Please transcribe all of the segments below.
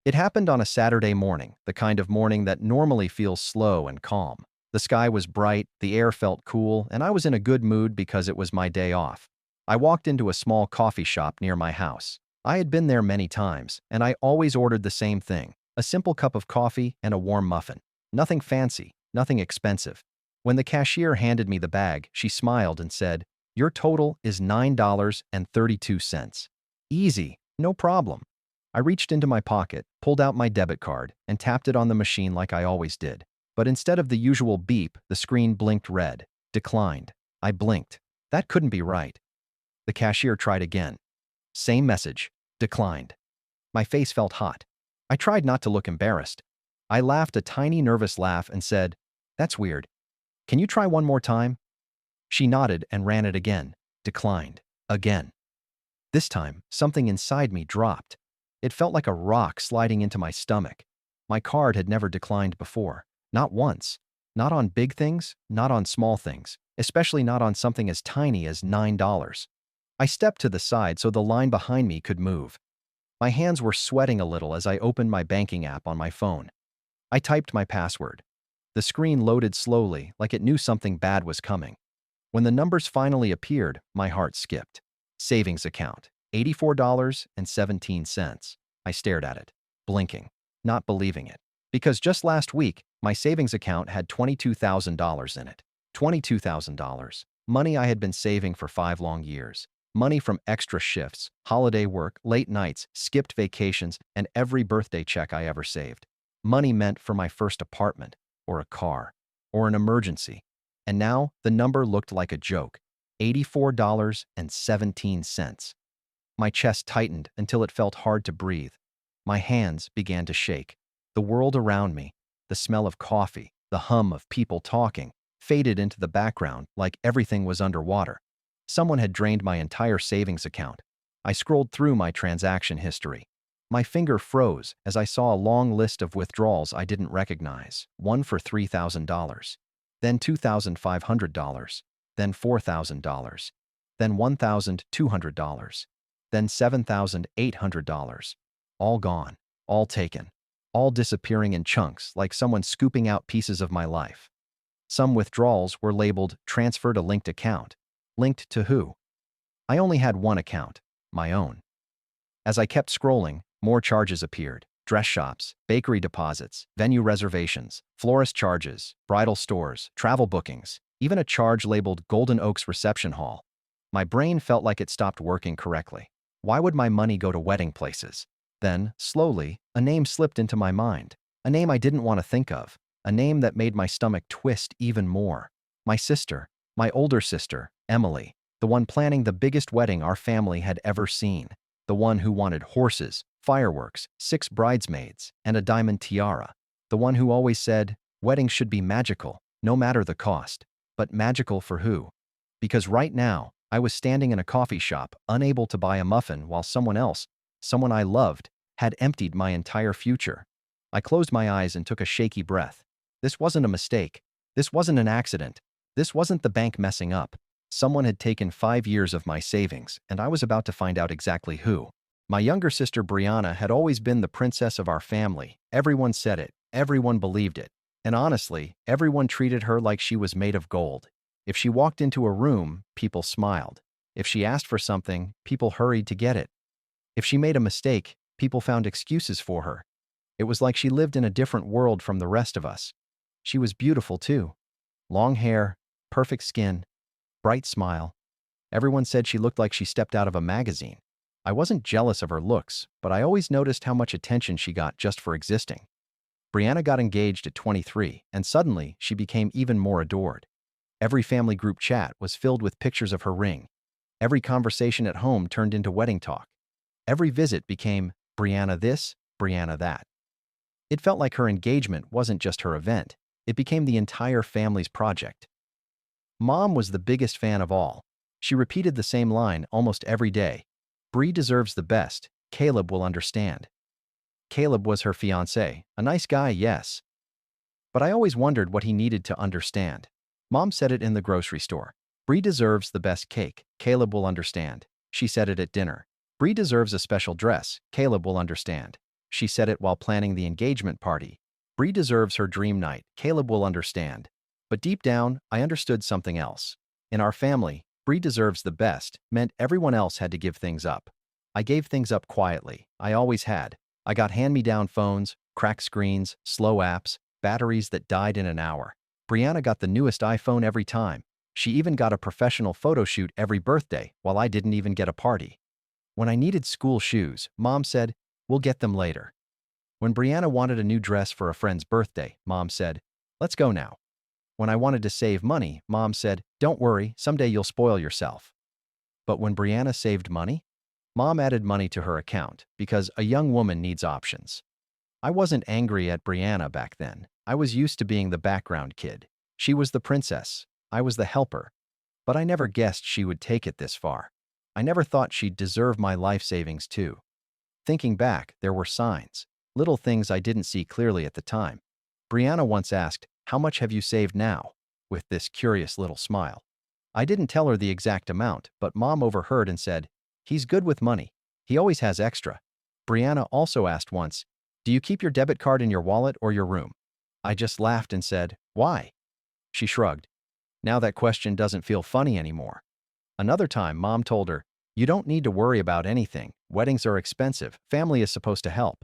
It happened on a Saturday morning, the kind of morning that normally feels slow and calm. The sky was bright, the air felt cool, and I was in a good mood because it was my day off. I walked into a small coffee shop near my house. I had been there many times, and I always ordered the same thing: a simple cup of coffee and a warm muffin. Nothing fancy, nothing expensive. When the cashier handed me the bag, she smiled and said, "Your total is $9.32. Easy, no problem." I reached into my pocket, pulled out my debit card, and tapped it on the machine like I always did. But instead of the usual beep, the screen blinked red. Declined. I blinked. That couldn't be right. The cashier tried again. Same message. Declined. My face felt hot. I tried not to look embarrassed. I laughed a tiny nervous laugh and said, "That's weird. Can you try one more time?" She nodded and ran it again. Declined. Again. This time, something inside me dropped. It felt like a rock sliding into my stomach. My card had never declined before. Not once. Not on big things, not on small things, especially not on something as tiny as $9. I stepped to the side so the line behind me could move. My hands were sweating a little as I opened my banking app on my phone. I typed my password. The screen loaded slowly, like it knew something bad was coming. When the numbers finally appeared, my heart skipped. Savings account. $84.17. I stared at it, blinking, not believing it. Because just last week, my savings account had $22,000 in it. $22,000. Money I had been saving for 5 long years. Money from extra shifts, holiday work, late nights, skipped vacations, and every birthday check I ever saved. Money meant for my first apartment, or a car, or an emergency. And now, the number looked like a joke. $84.17. My chest tightened until it felt hard to breathe. My hands began to shake. The world around me, the smell of coffee, the hum of people talking, faded into the background like everything was underwater. Someone had drained my entire savings account. I scrolled through my transaction history. My finger froze as I saw a long list of withdrawals I didn't recognize. One for $3,000, then $2,500, then $4,000, then $1,200. Then $7,800. All gone, all taken, all disappearing in chunks like someone scooping out pieces of my life. Some withdrawals were labeled "transfer to linked account." Linked to who? I only had one account, my own. As I kept scrolling, more charges appeared: dress shops, bakery deposits, venue reservations, florist charges, bridal stores, travel bookings, even a charge labeled Golden Oaks Reception Hall. My brain felt like it stopped working correctly. Why would my money go to wedding places? Then, slowly, a name slipped into my mind. A name I didn't want to think of. A name that made my stomach twist even more. My sister. My older sister, Emily. The one planning the biggest wedding our family had ever seen. The one who wanted horses, fireworks, 6 bridesmaids, and a diamond tiara. The one who always said, weddings should be magical, no matter the cost. But magical for who? Because right now, I was standing in a coffee shop, unable to buy a muffin while someone else, someone I loved, had emptied my entire future. I closed my eyes and took a shaky breath. This wasn't a mistake. This wasn't an accident. This wasn't the bank messing up. Someone had taken 5 years of my savings, and I was about to find out exactly who. My younger sister Brianna had always been the princess of our family. Everyone said it. Everyone believed it. And honestly, everyone treated her like she was made of gold. If she walked into a room, people smiled. If she asked for something, people hurried to get it. If she made a mistake, people found excuses for her. It was like she lived in a different world from the rest of us. She was beautiful too. Long hair, perfect skin, bright smile. Everyone said she looked like she stepped out of a magazine. I wasn't jealous of her looks, but I always noticed how much attention she got just for existing. Brianna got engaged at 23, and suddenly she became even more adored. Every family group chat was filled with pictures of her ring. Every conversation at home turned into wedding talk. Every visit became Brianna this, Brianna that. It felt like her engagement wasn't just her event. It became the entire family's project. Mom was the biggest fan of all. She repeated the same line almost every day. "Bree deserves the best. Caleb will understand." Caleb was her fiancé, a nice guy, yes. But I always wondered what he needed to understand. Mom said it in the grocery store. "Bree deserves the best cake. Caleb will understand." She said it at dinner. "Bree deserves a special dress. Caleb will understand." She said it while planning the engagement party. Bree deserves her dream night. Caleb will understand. But deep down, I understood something else. In our family, Bree deserves the best meant everyone else had to give things up. I gave things up quietly. I always had. I got hand-me-down phones, cracked screens, slow apps, batteries that died in an hour. Brianna got the newest iPhone every time. She even got a professional photo shoot every birthday, while I didn't even get a party. When I needed school shoes, Mom said, "We'll get them later." When Brianna wanted a new dress for a friend's birthday, Mom said, "Let's go now." When I wanted to save money, Mom said, "Don't worry, someday you'll spoil yourself." But when Brianna saved money, Mom added money to her account because a young woman needs options. I wasn't angry at Brianna back then. I was used to being the background kid. She was the princess. I was the helper. But I never guessed she would take it this far. I never thought she'd deserve my life savings too. Thinking back, there were signs, little things I didn't see clearly at the time. Brianna once asked, "How much have you saved now?" with this curious little smile. I didn't tell her the exact amount, but Mom overheard and said, "He's good with money. He always has extra." Brianna also asked once, "Do you keep your debit card in your wallet or your room?" I just laughed and said, "Why?" She shrugged. Now that question doesn't feel funny anymore. Another time, Mom told her, "You don't need to worry about anything. Weddings are expensive. Family is supposed to help."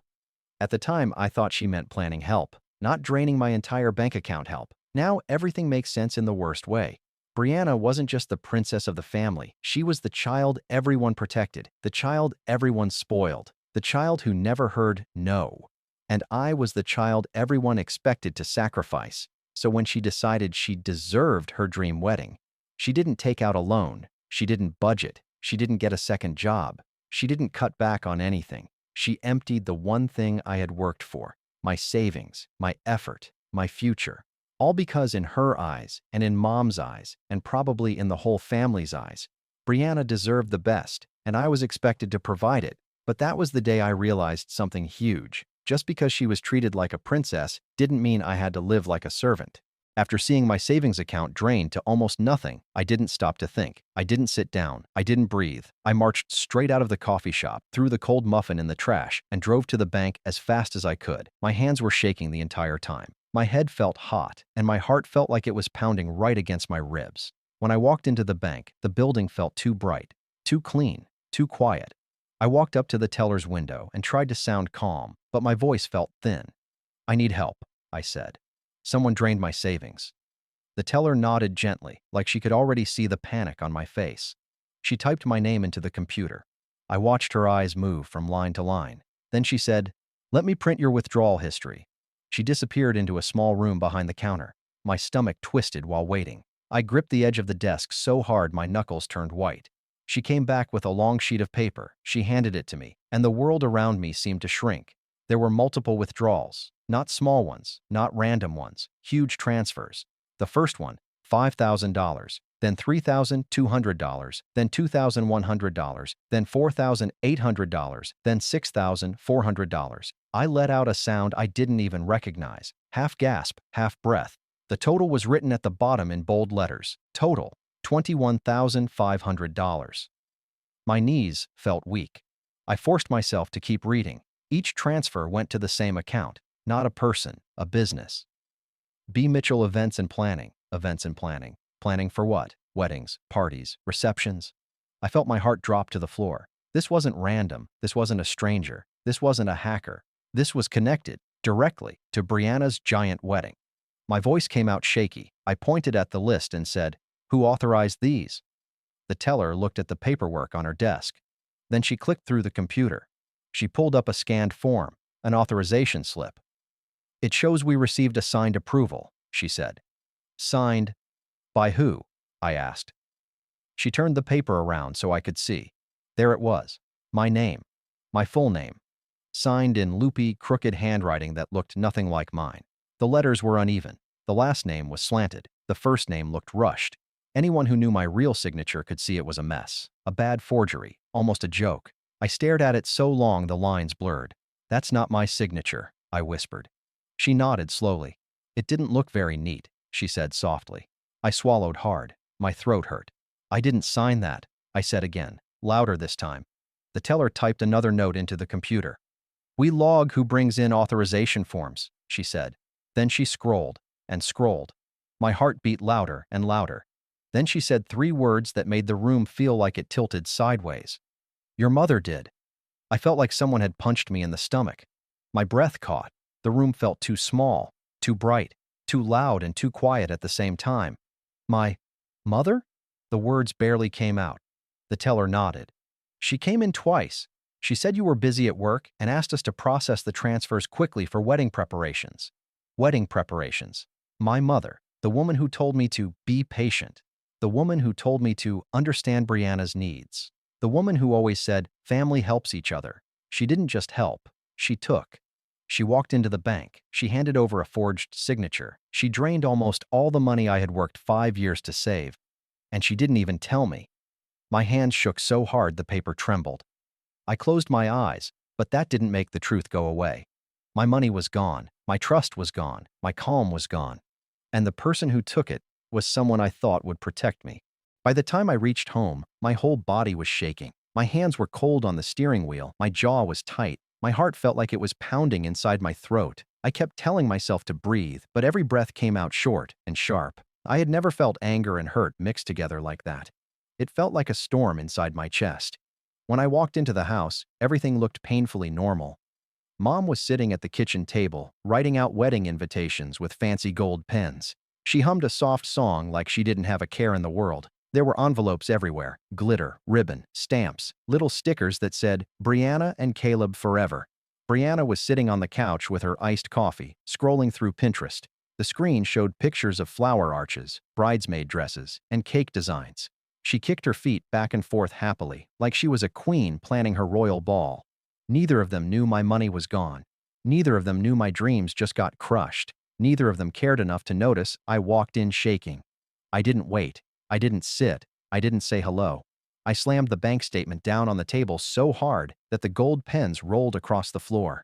At the time, I thought she meant planning help, not draining my entire bank account help. Now everything makes sense in the worst way. Brianna wasn't just the princess of the family. She was the child everyone protected, the child everyone spoiled, the child who never heard no. And I was the child everyone expected to sacrifice. So when she decided she deserved her dream wedding, she didn't take out a loan. She didn't budget. She didn't get a second job. She didn't cut back on anything. She emptied the one thing I had worked for, my savings, my effort, my future. All because in her eyes, and in Mom's eyes, and probably in the whole family's eyes, Brianna deserved the best, and I was expected to provide it. But that was the day I realized something huge. Just because she was treated like a princess didn't mean I had to live like a servant. After seeing my savings account drained to almost nothing, I didn't stop to think. I didn't sit down. I didn't breathe. I marched straight out of the coffee shop, threw the cold muffin in the trash, and drove to the bank as fast as I could. My hands were shaking the entire time. My head felt hot, and my heart felt like it was pounding right against my ribs. When I walked into the bank, the building felt too bright, too clean, too quiet. I walked up to the teller's window and tried to sound calm, but my voice felt thin. "I need help," I said. "Someone drained my savings." The teller nodded gently, like she could already see the panic on my face. She typed my name into the computer. I watched her eyes move from line to line. Then she said, "Let me print your withdrawal history." She disappeared into a small room behind the counter. My stomach twisted while waiting. I gripped the edge of the desk so hard my knuckles turned white. She came back with a long sheet of paper. She handed it to me, and the world around me seemed to shrink. There were multiple withdrawals, not small ones, not random ones, huge transfers. The first one, $5,000, then $3,200, then $2,100, then $4,800, then $6,400. I let out a sound I didn't even recognize, half gasp, half breath. The total was written at the bottom in bold letters. Total, $21,500. My knees felt weak. I forced myself to keep reading. Each transfer went to the same account, not a person, a business. B. Mitchell Events and Planning. Events and Planning. Planning for what? Weddings, parties, receptions. I felt my heart drop to the floor. This wasn't random. This wasn't a stranger. This wasn't a hacker. This was connected, directly, to Brianna's giant wedding. My voice came out shaky. I pointed at the list and said, "Who authorized these?" The teller looked at the paperwork on her desk. Then she clicked through the computer. She pulled up a scanned form, an authorization slip. "It shows we received a signed approval," she said. "Signed by who?" I asked. She turned the paper around so I could see. There it was, my name, my full name, signed in loopy, crooked handwriting that looked nothing like mine. The letters were uneven. The last name was slanted. The first name looked rushed. Anyone who knew my real signature could see it was a mess, a bad forgery, almost a joke. I stared at it so long the lines blurred. "That's not my signature," I whispered. She nodded slowly. "It didn't look very neat," she said softly. I swallowed hard. My throat hurt. "I didn't sign that," I said again, louder this time. The teller typed another note into the computer. We log who brings in authorization forms, she said. Then she scrolled and scrolled. My heart beat louder and louder. Then she said 3 words that made the room feel like it tilted sideways. Your mother did. I felt like someone had punched me in the stomach. My breath caught. The room felt too small, too bright, too loud and too quiet at the same time. My mother? The words barely came out. The teller nodded. She came in twice. She said you were busy at work and asked us to process the transfers quickly for wedding preparations. Wedding preparations. My mother, the woman who told me to be patient. The woman who told me to understand Brianna's needs. The woman who always said, family helps each other. She didn't just help, she took. She walked into the bank. She handed over a forged signature. She drained almost all the money I had worked 5 years to save. And she didn't even tell me. My hands shook so hard the paper trembled. I closed my eyes, but that didn't make the truth go away. My money was gone. My trust was gone. My calm was gone. And the person who took it was someone I thought would protect me. By the time I reached home, my whole body was shaking. My hands were cold on the steering wheel. My jaw was tight. My heart felt like it was pounding inside my throat. I kept telling myself to breathe, but every breath came out short and sharp. I had never felt anger and hurt mixed together like that. It felt like a storm inside my chest. When I walked into the house, everything looked painfully normal. Mom was sitting at the kitchen table, writing out wedding invitations with fancy gold pens. She hummed a soft song like she didn't have a care in the world. There were envelopes everywhere, glitter, ribbon, stamps, little stickers that said, Brianna and Caleb forever. Brianna was sitting on the couch with her iced coffee, scrolling through Pinterest. The screen showed pictures of flower arches, bridesmaid dresses, and cake designs. She kicked her feet back and forth happily, like she was a queen planning her royal ball. Neither of them knew my money was gone. Neither of them knew my dreams just got crushed. Neither of them cared enough to notice I walked in shaking. I didn't wait. I didn't sit. I didn't say hello. I slammed the bank statement down on the table so hard that the gold pens rolled across the floor.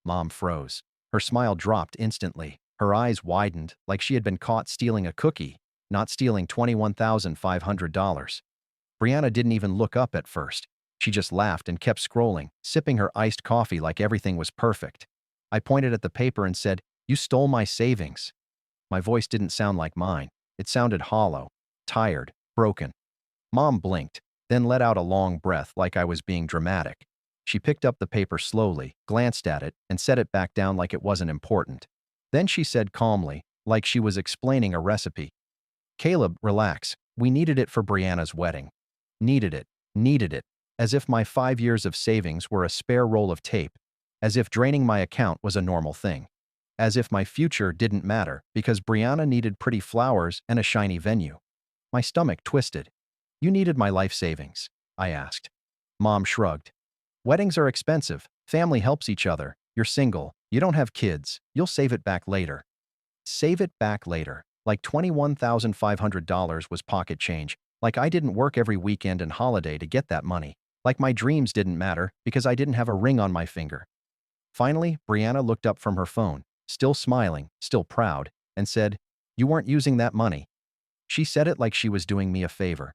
Mom froze. Her smile dropped instantly. Her eyes widened like she had been caught stealing a cookie, not stealing $21,500. Brianna didn't even look up at first. She just laughed and kept scrolling, sipping her iced coffee like everything was perfect. I pointed at the paper and said, "You stole my savings." My voice didn't sound like mine. It sounded hollow, tired, broken. Mom blinked, then let out a long breath like I was being dramatic. She picked up the paper slowly, glanced at it, and set it back down like it wasn't important. Then she said calmly, like she was explaining a recipe, "Caleb, relax. We needed it for Brianna's wedding." Needed it, as if my 5 years of savings were a spare roll of tape, as if draining my account was a normal thing, as if my future didn't matter because Brianna needed pretty flowers and a shiny venue. My stomach twisted. "You needed my life savings?" I asked. Mom shrugged. "Weddings are expensive. Family helps each other. You're single. You don't have kids. You'll save it back later." Save it back later. Like $21,500 was pocket change. Like I didn't work every weekend and holiday to get that money. Like my dreams didn't matter because I didn't have a ring on my finger. Finally, Brianna looked up from her phone, still smiling, still proud, and said, "You weren't using that money." She said it like she was doing me a favor.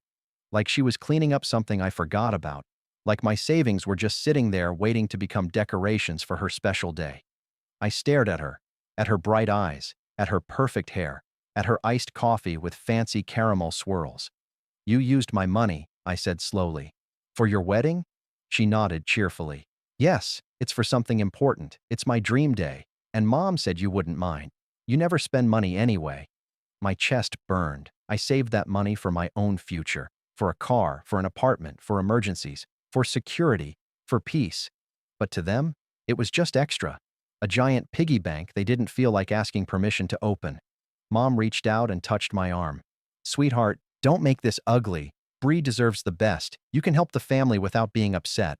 Like she was cleaning up something I forgot about. Like my savings were just sitting there waiting to become decorations for her special day. I stared at her bright eyes, at her perfect hair, at her iced coffee with fancy caramel swirls. "You used my money," I said slowly. "For your wedding?" She nodded cheerfully. "Yes, it's for something important. It's my dream day. And Mom said you wouldn't mind. You never spend money anyway." My chest burned. I saved that money for my own future. For a car, for an apartment, for emergencies, for security, for peace. But to them, it was just extra. A giant piggy bank they didn't feel like asking permission to open. Mom reached out and touched my arm. "Sweetheart, don't make this ugly. Bree deserves the best. You can help the family without being upset."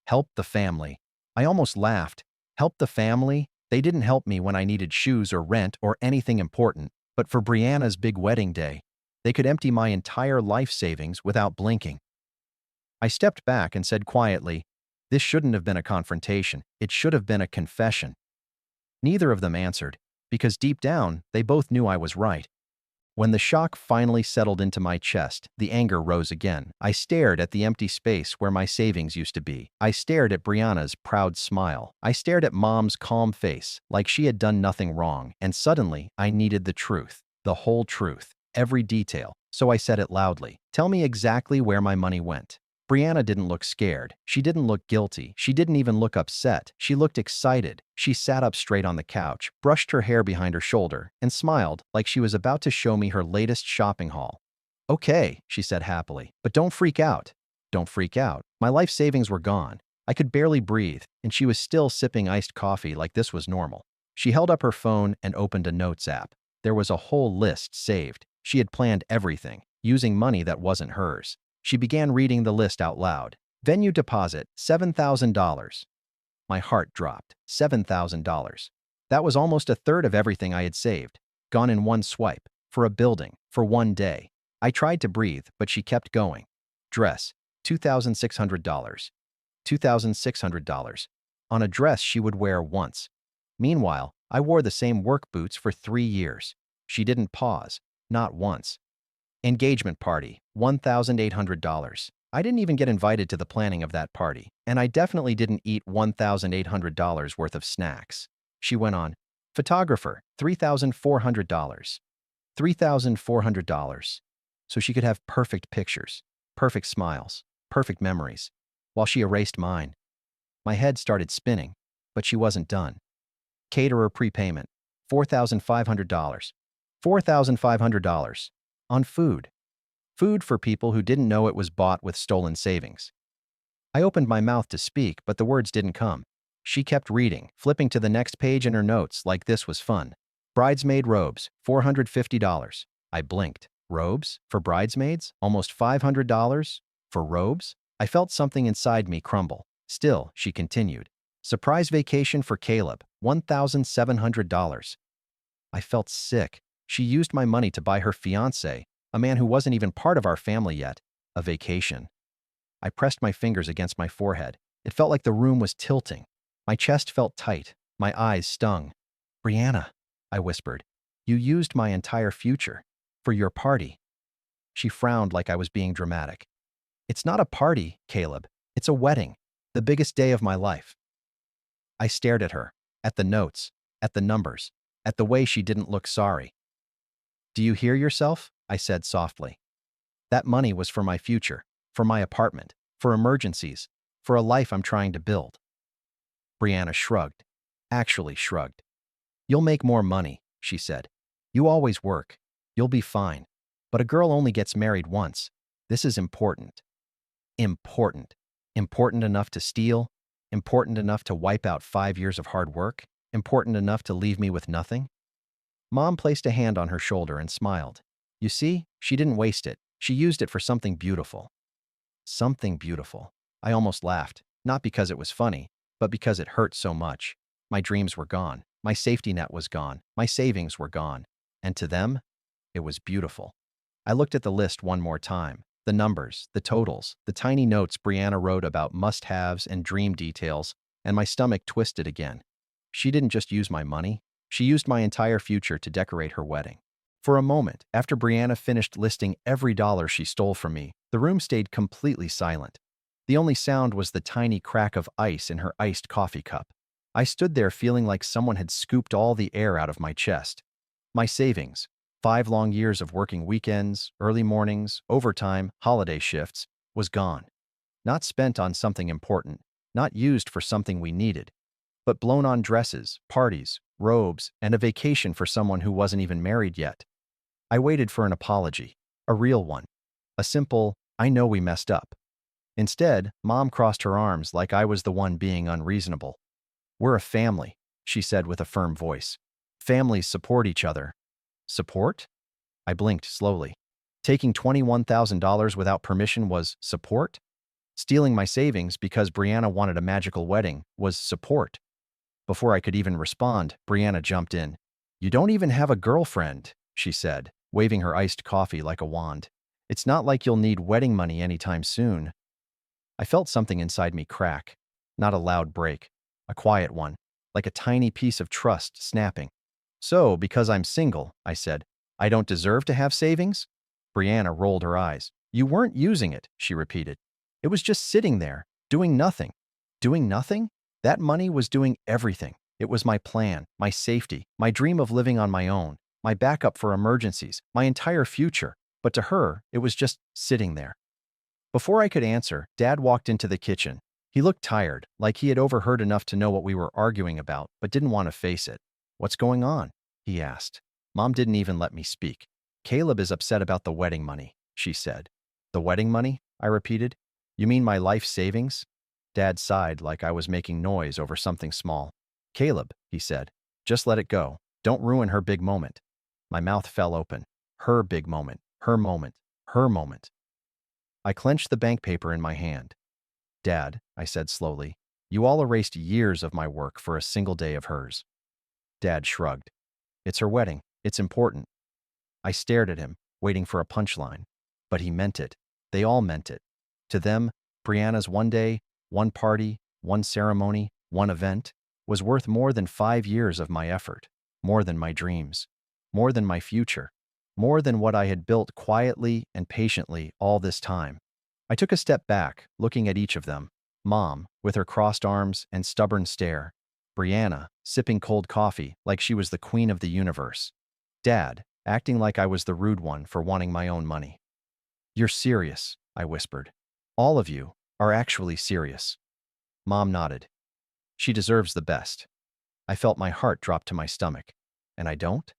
Help the family. I almost laughed. Help the family? They didn't help me when I needed shoes or rent or anything important. But for Brianna's big wedding day, they could empty my entire life savings without blinking. I stepped back and said quietly, "This shouldn't have been a confrontation. It should have been a confession." Neither of them answered, because deep down, they both knew I was right. When the shock finally settled into my chest, the anger rose again. I stared at the empty space where my savings used to be. I stared at Brianna's proud smile. I stared at Mom's calm face, like she had done nothing wrong. And suddenly, I needed the truth. The whole truth. Every detail. So I said it loudly. Tell me exactly where my money went. Brianna didn't look scared. She didn't look guilty. She didn't even look upset. She looked excited. She sat up straight on the couch, brushed her hair behind her shoulder, and smiled like she was about to show me her latest shopping haul. Okay, she said happily, but don't freak out. Don't freak out. My life savings were gone. I could barely breathe, and she was still sipping iced coffee like this was normal. She held up her phone and opened a notes app. There was a whole list saved. She had planned everything, using money that wasn't hers. She began reading the list out loud. Venue deposit, $7,000. My heart dropped. $7,000. That was almost a third of everything I had saved. Gone in one swipe. For a building. For one day. I tried to breathe, but she kept going. Dress, $2,600. $2,600. On a dress she would wear once. Meanwhile, I wore the same work boots for 3 years. She didn't pause. Not once. Engagement party, $1,800. I didn't even get invited to the planning of that party, and I definitely didn't eat $1,800 worth of snacks. She went on. Photographer, $3,400. $3,400. So she could have perfect pictures, perfect smiles, perfect memories, while she erased mine. My head started spinning, but she wasn't done. Caterer prepayment, $4,500. $4,500. On food. Food for people who didn't know it was bought with stolen savings. I opened my mouth to speak, but the words didn't come. She kept reading, flipping to the next page in her notes like this was fun. Bridesmaid robes, $450. I blinked. Robes? For bridesmaids? Almost $500? For robes? I felt something inside me crumble. Still, she continued. Surprise vacation for Caleb, $1,700. I felt sick. She used my money to buy her fiancé, a man who wasn't even part of our family yet, a vacation. I pressed my fingers against my forehead. It felt like the room was tilting. My chest felt tight. My eyes stung. Brianna, I whispered, you used my entire future. For your party. She frowned like I was being dramatic. It's not a party, Caleb. It's a wedding. The biggest day of my life. I stared at her, at the notes, at the numbers, at the way she didn't look sorry. Do you hear yourself? I said softly. That money was for my future, for my apartment, for emergencies, for a life I'm trying to build. Brianna shrugged. Actually shrugged. You'll make more money, she said. You always work. You'll be fine. But a girl only gets married once. This is important. Important. Important enough to steal? Important enough to wipe out 5 years of hard work? Important enough to leave me with nothing? Mom placed a hand on her shoulder and smiled. You see, she didn't waste it. She used it for something beautiful. Something beautiful. I almost laughed, not because it was funny, but because it hurt so much. My dreams were gone. My safety net was gone. My savings were gone. And to them, it was beautiful. I looked at the list one more time. The numbers, the totals, the tiny notes Brianna wrote about must-haves and dream details, and my stomach twisted again. She didn't just use my money. She used my entire future to decorate her wedding. For a moment, after Brianna finished listing every dollar she stole from me, the room stayed completely silent. The only sound was the tiny crack of ice in her iced coffee cup. I stood there feeling like someone had scooped all the air out of my chest. My savings, 5 long years of working weekends, early mornings, overtime, holiday shifts, was gone. Not spent on something important, not used for something we needed, but blown on dresses, parties, robes, and a vacation for someone who wasn't even married yet. I waited for an apology, a real one. A simple, I know we messed up. Instead, Mom crossed her arms like I was the one being unreasonable. We're a family, she said with a firm voice. Families support each other. Support? I blinked slowly. Taking $21,000 without permission was support? Stealing my savings because Brianna wanted a magical wedding was support. Before I could even respond, Brianna jumped in. You don't even have a girlfriend, she said, waving her iced coffee like a wand. It's not like you'll need wedding money anytime soon. I felt something inside me crack. Not a loud break. A quiet one, like a tiny piece of trust snapping. So, because I'm single, I said, I don't deserve to have savings? Brianna rolled her eyes. You weren't using it, she repeated. It was just sitting there, doing nothing. Doing nothing? That money was doing everything. It was my plan, my safety, my dream of living on my own, my backup for emergencies, my entire future. But to her, it was just sitting there. Before I could answer, Dad walked into the kitchen. He looked tired, like he had overheard enough to know what we were arguing about, but didn't want to face it. What's going on? He asked. Mom didn't even let me speak. Caleb is upset about the wedding money, she said. The wedding money? I repeated. You mean my life savings? Dad sighed like I was making noise over something small. Caleb, he said, just let it go. Don't ruin her big moment. My mouth fell open. Her big moment. Her moment. Her moment. I clenched the bank paper in my hand. Dad, I said slowly, you all erased years of my work for a single day of hers. Dad shrugged. It's her wedding. It's important. I stared at him, waiting for a punchline. But he meant it. They all meant it. To them, Brianna's one day, one party, one ceremony, one event was worth more than 5 years of my effort, more than my dreams, more than my future, more than what I had built quietly and patiently all this time. I took a step back, looking at each of them. Mom, with her crossed arms and stubborn stare. Brianna, sipping cold coffee like she was the queen of the universe. Dad, acting like I was the rude one for wanting my own money. You're serious, I whispered. All of you are actually serious. Mom nodded. She deserves the best. I felt my heart drop to my stomach. And I don't?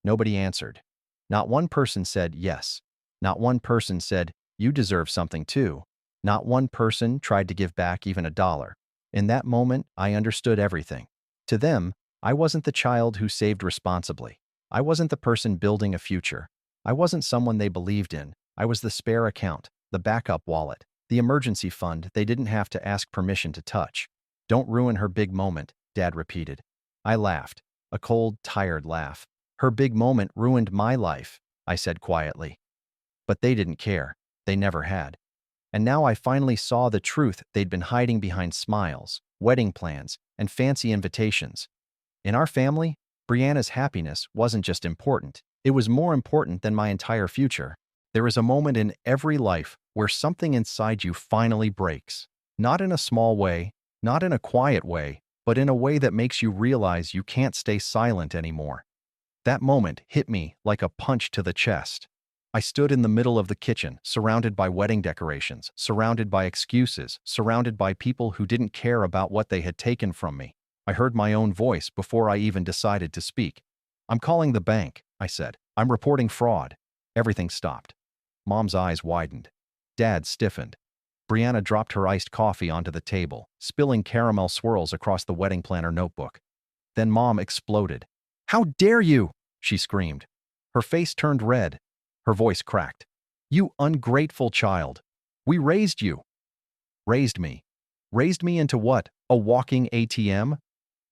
Nobody answered. Not one person said yes. Not one person said, you deserve something too. Not one person tried to give back even $1. In that moment, I understood everything. To them, I wasn't the child who saved responsibly. I wasn't the person building a future. I wasn't someone they believed in. I was the spare account, the backup wallet, the emergency fund they didn't have to ask permission to touch. Don't ruin her big moment, Dad repeated. I laughed, a cold, tired laugh. Her big moment ruined my life, I said quietly. But they didn't care. They never had. And now I finally saw the truth they'd been hiding behind smiles, wedding plans, and fancy invitations. In our family, Brianna's happiness wasn't just important. It was more important than my entire future. There is a moment in every life where something inside you finally breaks. Not in a small way, not in a quiet way, but in a way that makes you realize you can't stay silent anymore. That moment hit me like a punch to the chest. I stood in the middle of the kitchen, surrounded by wedding decorations, surrounded by excuses, surrounded by people who didn't care about what they had taken from me. I heard my own voice before I even decided to speak. I'm calling the bank, I said. I'm reporting fraud. Everything stopped. Mom's eyes widened. Dad stiffened. Brianna dropped her iced coffee onto the table, spilling caramel swirls across the wedding planner notebook. Then Mom exploded. How dare you? She screamed. Her face turned red. Her voice cracked. You ungrateful child. We raised you. Raised me. Raised me into what? A walking ATM?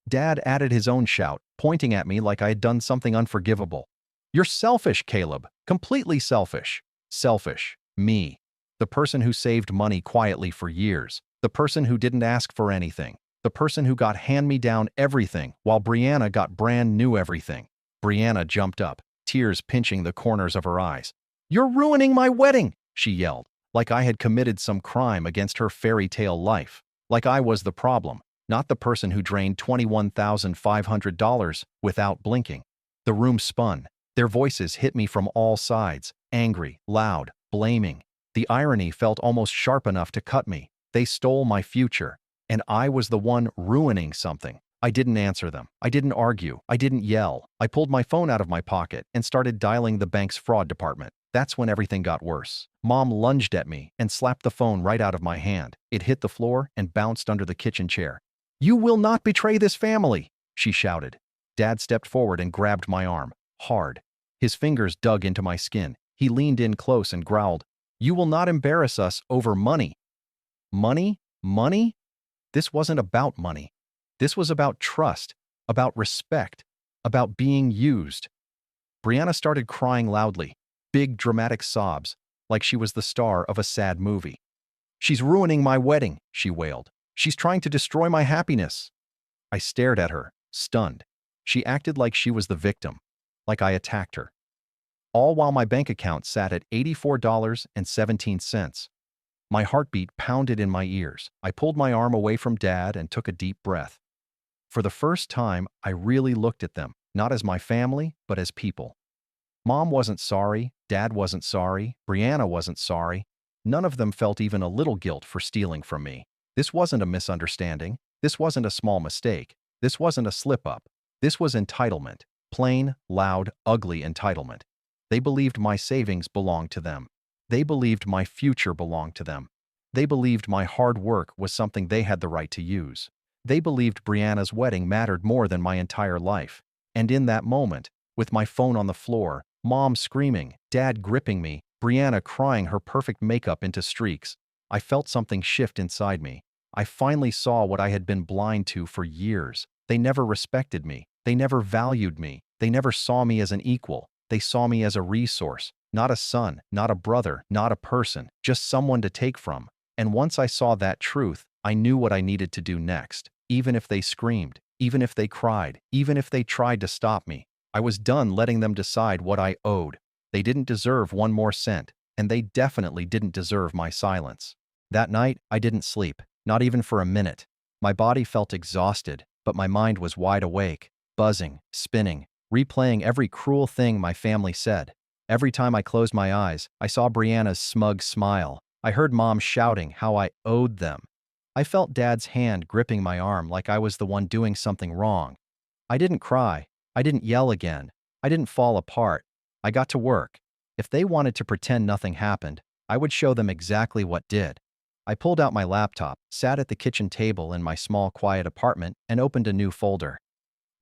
Dad added his own shout, pointing at me like I had done something unforgivable. You're selfish, Caleb. Completely selfish. Selfish. Me. The person who saved money quietly for years. The person who didn't ask for anything. The person who got hand-me-down everything while Brianna got brand new everything. Brianna jumped up, tears pinching the corners of her eyes. You're ruining my wedding, she yelled, like I had committed some crime against her fairy tale life. Like I was the problem, not the person who drained $21,500 without blinking. The room spun. Their voices hit me from all sides, angry, loud, blaming. The irony felt almost sharp enough to cut me. They stole my future, and I was the one ruining something. I didn't answer them. I didn't argue. I didn't yell. I pulled my phone out of my pocket and started dialing the bank's fraud department. That's when everything got worse. Mom lunged at me and slapped the phone right out of my hand. It hit the floor and bounced under the kitchen chair. You will not betray this family, she shouted. Dad stepped forward and grabbed my arm, hard. His fingers dug into my skin. He leaned in close and growled, You will not embarrass us over money. Money? Money? This wasn't about money. This was about trust, about respect, about being used. Brianna started crying loudly, big dramatic sobs, like she was the star of a sad movie. She's ruining my wedding, she wailed. She's trying to destroy my happiness. I stared at her, stunned. She acted like she was the victim, like I attacked her. all while my bank account sat at $84.17. My heartbeat pounded in my ears. I pulled my arm away from Dad and took a deep breath. For the first time, I really looked at them, not as my family, but as people. Mom wasn't sorry, Dad wasn't sorry, Brianna wasn't sorry. None of them felt even a little guilt for stealing from me. This wasn't a misunderstanding. This wasn't a small mistake. This wasn't a slip-up. This was entitlement. Plain, loud, ugly entitlement. They believed my savings belonged to them. They believed my future belonged to them. They believed my hard work was something they had the right to use. They believed Brianna's wedding mattered more than my entire life. And in that moment, with my phone on the floor, Mom screaming, Dad gripping me, Brianna crying her perfect makeup into streaks, I felt something shift inside me. I finally saw what I had been blind to for years. They never respected me. They never valued me. They never saw me as an equal. They saw me as a resource, not a son, not a brother, not a person, just someone to take from. And once I saw that truth, I knew what I needed to do next. Even if they screamed, even if they cried, even if they tried to stop me, I was done letting them decide what I owed. They didn't deserve one more cent, and they definitely didn't deserve my silence. That night, I didn't sleep, not even for a minute. My body felt exhausted, but my mind was wide awake, buzzing, spinning, replaying every cruel thing my family said. Every time I closed my eyes, I saw Brianna's smug smile. I heard Mom shouting how I owed them. I felt Dad's hand gripping my arm like I was the one doing something wrong. I didn't cry. I didn't yell again. I didn't fall apart. I got to work. If they wanted to pretend nothing happened, I would show them exactly what did. I pulled out my laptop, sat at the kitchen table in my small, quiet apartment, and opened a new folder.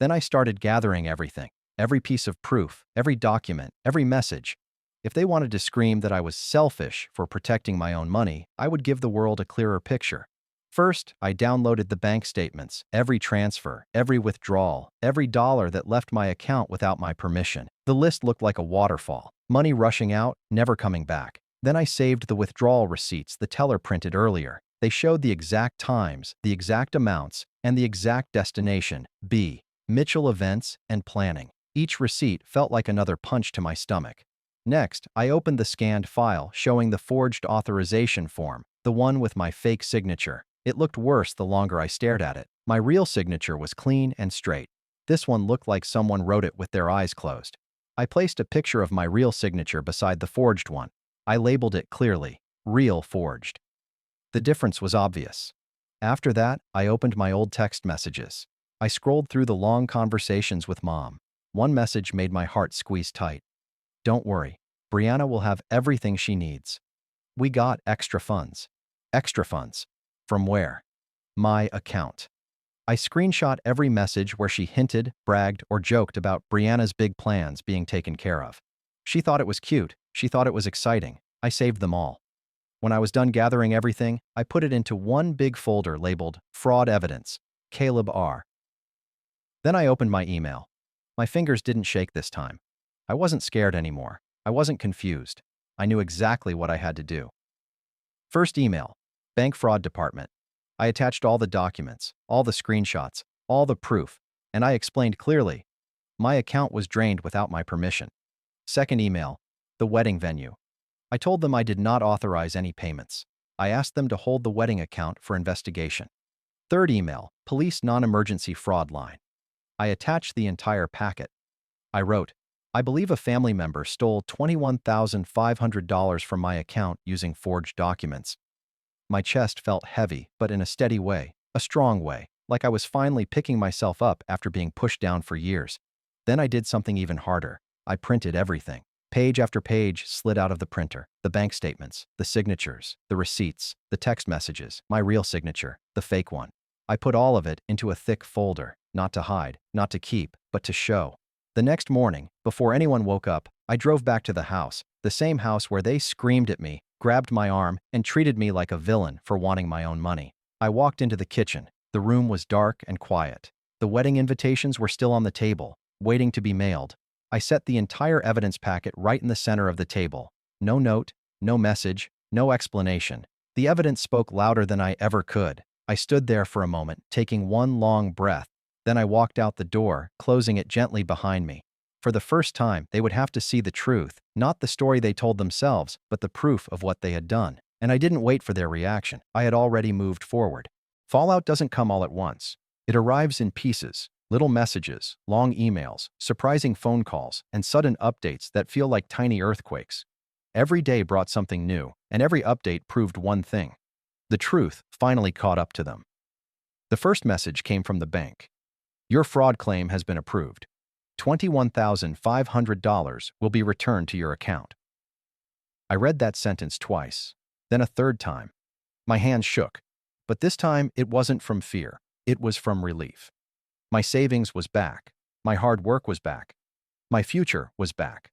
Then I started gathering everything, every piece of proof, every document, every message. If they wanted to scream that I was selfish for protecting my own money, I would give the world a clearer picture. First, I downloaded the bank statements, every transfer, every withdrawal, every dollar that left my account without my permission. The list looked like a waterfall, money rushing out, never coming back. Then I saved the withdrawal receipts the teller printed earlier. They showed the exact times, the exact amounts, and the exact destination, B. Mitchell Events and Planning. Each receipt felt like another punch to my stomach. Next, I opened the scanned file showing the forged authorization form, the one with my fake signature. It looked worse the longer I stared at it. My real signature was clean and straight. This one looked like someone wrote it with their eyes closed. I placed a picture of my real signature beside the forged one. I labeled it clearly, Real Forged. The difference was obvious. After that, I opened my old text messages. I scrolled through the long conversations with Mom. One message made my heart squeeze tight. Don't worry, Brianna will have everything she needs. We got extra funds. Extra funds. From where? My account. I screenshot every message where she hinted, bragged, or joked about Brianna's big plans being taken care of. She thought it was cute. She thought it was exciting. I saved them all. When I was done gathering everything, I put it into one big folder labeled Fraud Evidence, Caleb R. Then I opened my email. My fingers didn't shake this time. I wasn't scared anymore. I wasn't confused. I knew exactly what I had to do. First email, Bank Fraud Department. I attached all the documents, all the screenshots, all the proof, and I explained clearly. My account was drained without my permission. Second email, the wedding venue. I told them I did not authorize any payments. I asked them to hold the wedding account for investigation. Third email, police non-emergency fraud line. I attached the entire packet. I wrote, I believe a family member stole $21,500 from my account using forged documents. My chest felt heavy, but in a steady way, a strong way, like I was finally picking myself up after being pushed down for years. Then I did something even harder. I printed everything. Page after page slid out of the printer. The bank statements, the signatures, the receipts, the text messages, my real signature, the fake one. I put all of it into a thick folder, not to hide, not to keep, but to show. The next morning, before anyone woke up, I drove back to the house, the same house where they screamed at me, grabbed my arm, and treated me like a villain for wanting my own money. I walked into the kitchen. The room was dark and quiet. The wedding invitations were still on the table, waiting to be mailed. I set the entire evidence packet right in the center of the table. No note, no message, no explanation. The evidence spoke louder than I ever could. I stood there for a moment, taking one long breath. Then I walked out the door, closing it gently behind me. For the first time, they would have to see the truth, not the story they told themselves, but the proof of what they had done. And I didn't wait for their reaction. I had already moved forward. Fallout doesn't come all at once. It arrives in pieces, little messages, long emails, surprising phone calls, and sudden updates that feel like tiny earthquakes. Every day brought something new, and every update proved one thing. The truth finally caught up to them. The first message came from the bank. Your fraud claim has been approved. $21,500 will be returned to your account. I read that sentence twice, then a third time. My hands shook, but this time it wasn't from fear. It was from relief. My savings was back. My hard work was back. My future was back.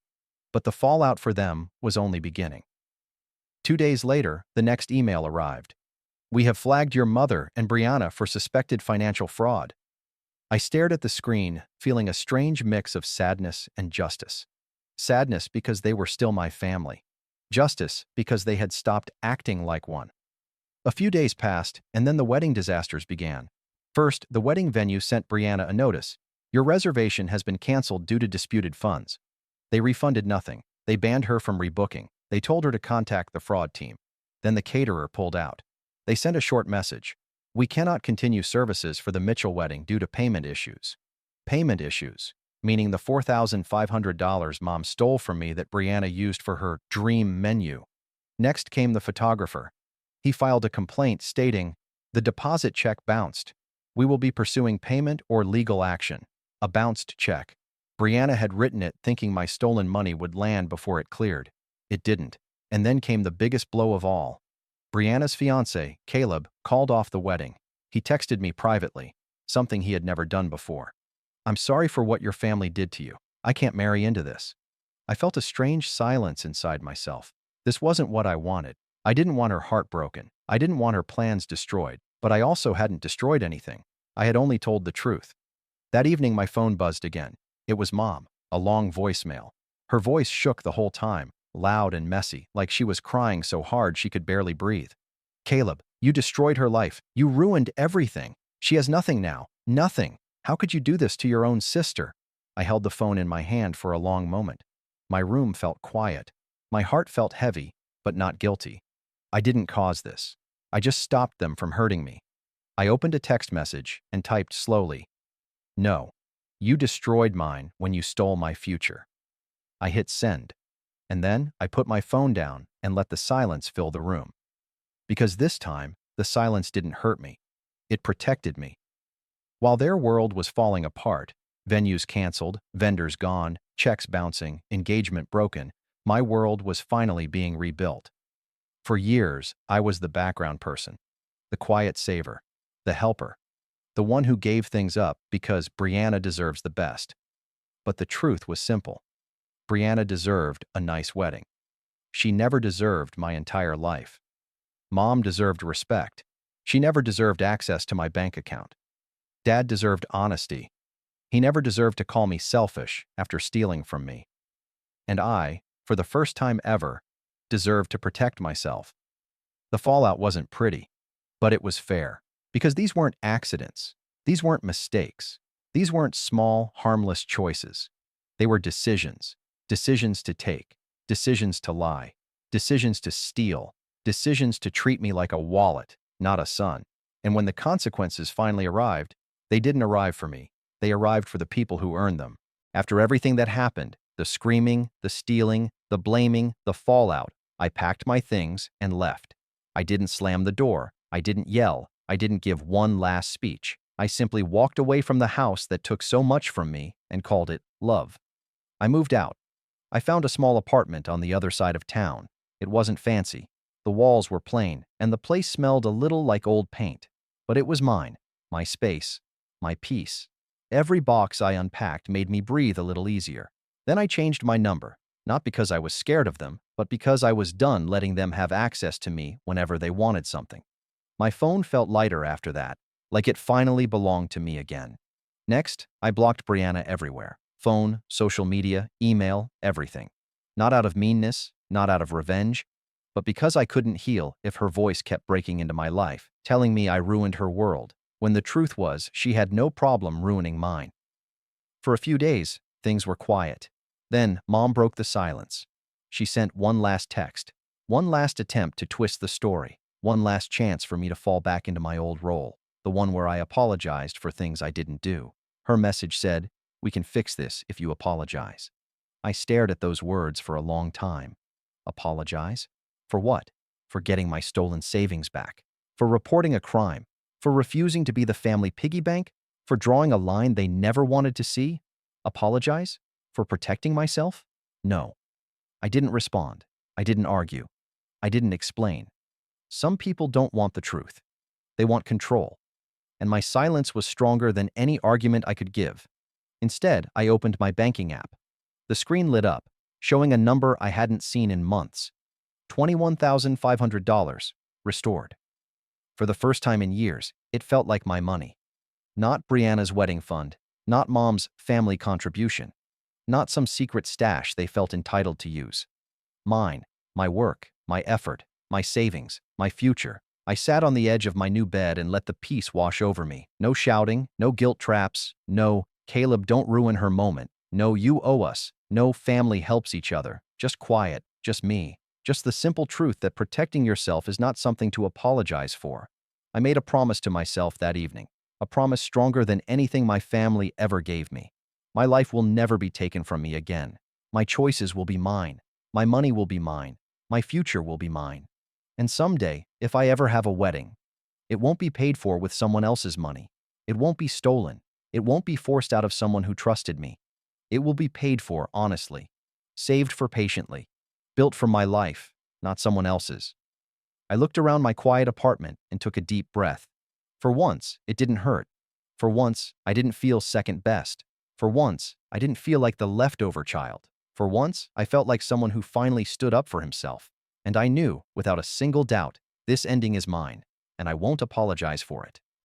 But the fallout for them was only beginning. 2 days later, the next email arrived. We have flagged your mother and Brianna for suspected financial fraud. I stared at the screen, feeling a strange mix of sadness and justice. Sadness because they were still my family. Justice because they had stopped acting like one. A few days passed, and then the wedding disasters began. First, the wedding venue sent Brianna a notice. Your reservation has been canceled due to disputed funds. They refunded nothing. They banned her from rebooking. They told her to contact the fraud team. Then the caterer pulled out. They sent a short message. We cannot continue services for the Mitchell wedding due to payment issues. Payment issues, meaning the $4,500 Mom stole from me that Brianna used for her dream menu. Next came the photographer. He filed a complaint stating, the deposit check bounced. We will be pursuing payment or legal action. A bounced check. Brianna had written it thinking my stolen money would land before it cleared. It didn't. And then came the biggest blow of all. Brianna's fiancé, Caleb, called off the wedding. He texted me privately, something he had never done before. I'm sorry for what your family did to you. I can't marry into this. I felt a strange silence inside myself. This wasn't what I wanted. I didn't want her heart broken. I didn't want her plans destroyed, but I also hadn't destroyed anything. I had only told the truth. That evening my phone buzzed again. It was Mom, a long voicemail. Her voice shook the whole time, loud and messy, like she was crying so hard she could barely breathe. Caleb, you destroyed her life. You ruined everything. She has nothing now. Nothing. How could you do this to your own sister? I held the phone in my hand for a long moment. My room felt quiet. My heart felt heavy, but not guilty. I didn't cause this. I just stopped them from hurting me. I opened a text message and typed slowly. No, you destroyed mine when you stole my future. I hit send. And then I put my phone down and let the silence fill the room. Because this time, the silence didn't hurt me. It protected me. While their world was falling apart, venues canceled, vendors gone, checks bouncing, engagement broken, my world was finally being rebuilt. For years, I was the background person, the quiet saver, the helper, the one who gave things up because Brianna deserves the best. But the truth was simple. Brianna deserved a nice wedding. She never deserved my entire life. Mom deserved respect. She never deserved access to my bank account. Dad deserved honesty. He never deserved to call me selfish after stealing from me. And I, for the first time ever, deserved to protect myself. The fallout wasn't pretty, but it was fair. Because these weren't accidents. These weren't mistakes. These weren't small, harmless choices. They were decisions. Decisions to take. Decisions to lie. Decisions to steal. Decisions to treat me like a wallet, not a son. And when the consequences finally arrived, they didn't arrive for me. They arrived for the people who earned them. After everything that happened, the screaming, the stealing, the blaming, the fallout, I packed my things and left. I didn't slam the door. I didn't yell. I didn't give one last speech. I simply walked away from the house that took so much from me and called it love. I moved out. I found a small apartment on the other side of town. It wasn't fancy. The walls were plain, and the place smelled a little like old paint. But it was mine, my space, my peace. Every box I unpacked made me breathe a little easier. Then I changed my number, not because I was scared of them, but because I was done letting them have access to me whenever they wanted something. My phone felt lighter after that, like it finally belonged to me again. Next, I blocked Brianna everywhere. Phone, social media, email, everything. Not out of meanness, not out of revenge, but because I couldn't heal if her voice kept breaking into my life, telling me I ruined her world, when the truth was she had no problem ruining mine. For a few days, Things were quiet. Then, Mom broke the silence. She sent one last text, one last attempt to twist the story, one last chance for me to fall back into my old role, the one where I apologized for things I didn't do. Her message said, "We can fix this if you apologize." I stared at those words for a long time. Apologize? For what? For getting my stolen savings back? For reporting a crime? For refusing to be the family piggy bank? For drawing a line they never wanted to see? Apologize? For protecting myself? No. I didn't respond. I didn't argue. I didn't explain. Some people don't want the truth. They want control. And my silence was stronger than any argument I could give. Instead, I opened my banking app. The screen lit up, showing a number I hadn't seen in months. $21,500, restored. For the first time in years, it felt like my money. Not Brianna's wedding fund, not Mom's family contribution, not some secret stash they felt entitled to use. Mine, my work, my effort, my savings, my future. I sat on the edge of my new bed and let the peace wash over me. No shouting, no guilt traps, no, "Caleb, don't ruin her" moment. No, "You owe us." No, "Family helps each other." Just quiet, just me. Just the simple truth that protecting yourself is not something to apologize for. I made a promise to myself that evening, a promise stronger than anything my family ever gave me. My life will never be taken from me again. My choices will be mine. My money will be mine. My future will be mine. And someday, if I ever have a wedding, it won't be paid for with someone else's money. It won't be stolen. It won't be forced out of someone who trusted me. It will be paid for honestly, saved for patiently, built for my life, not someone else's. I looked around my quiet apartment and took a deep breath. For once, it didn't hurt. For once, I didn't feel second best. For once, I didn't feel like the leftover child. For once, I felt like someone who finally stood up for himself. And I knew, without a single doubt, this ending is mine, and I won't apologize for it.